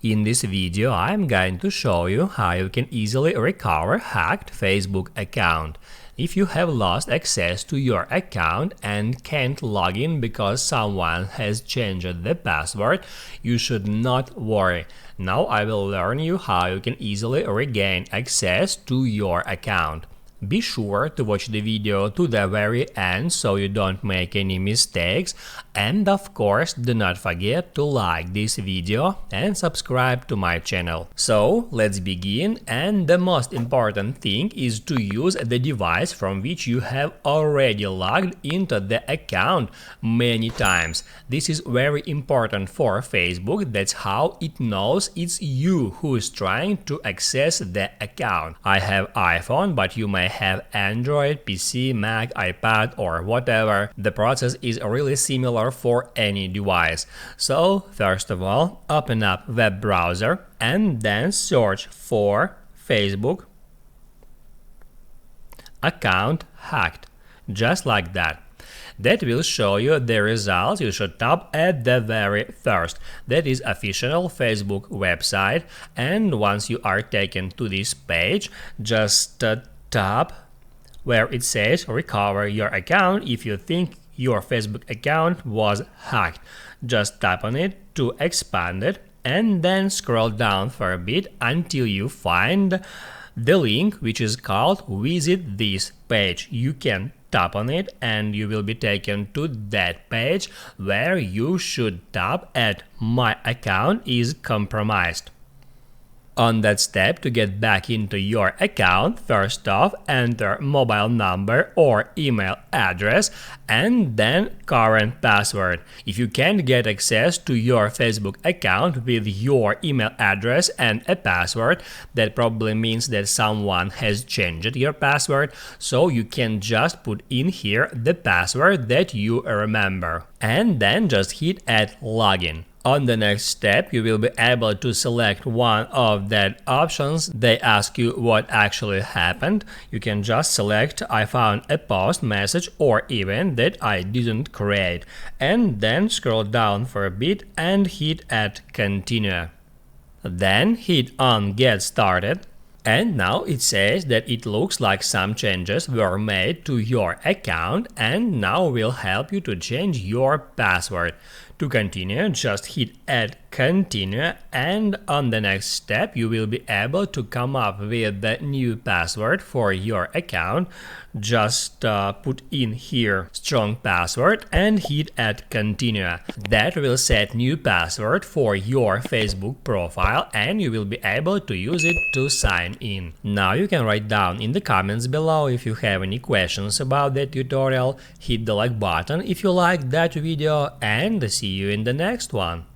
In this video, I'm going to show you how you can easily recover hacked Facebook account. If you have lost access to your account and can't log in because someone has changed the password, you should not worry. Now I will learn you how you can easily regain access to your account. Be sure to watch the video to the very end so you don't make any mistakes, and of course do not forget to like this video and subscribe to my channel. So let's begin, and the most important thing is to use the device from which you have already logged into the account many times. This is very important for Facebook. That's how it knows it's you who is trying to access the account. I have iPhone, but you may have Android, PC, Mac, iPad or whatever. The process is really similar for any device. So first of all, open up web browser and then search for Facebook account hacked, just like that. That will show you the results. You should tap at the very first. That is official Facebook website, and once you are taken to this page, just tap where it says recover your account if you think your Facebook account was hacked. Just tap on it to expand it and then scroll down for a bit until you find the link which is called visit this page. You can tap on it and you will be taken to that page where you should tap at my account is compromised. On that step, to get back into your account, first off enter mobile number or email address and then current password. If you can't get access to your Facebook account with your email address and a password, that probably means that someone has changed your password, so you can just put in here the password that you remember and then just hit at login. On the next step, you will be able to select one of that options. They ask you what actually happened. You can just select I found a post, message or event that I didn't create, and then scroll down for a bit and hit at continue. Then hit on get started. And now it says that it looks like some changes were made to your account, and now will help you to change your password. To continue, just hit add continue, and on the next step you will be able to come up with the new password for your account. Just put in here strong password and hit add continue. That will set new password for your Facebook profile and you will be able to use it to sign in. Now you can write down in the comments below if you have any questions about that tutorial. Hit the like button if you liked that video, and see you in the next one.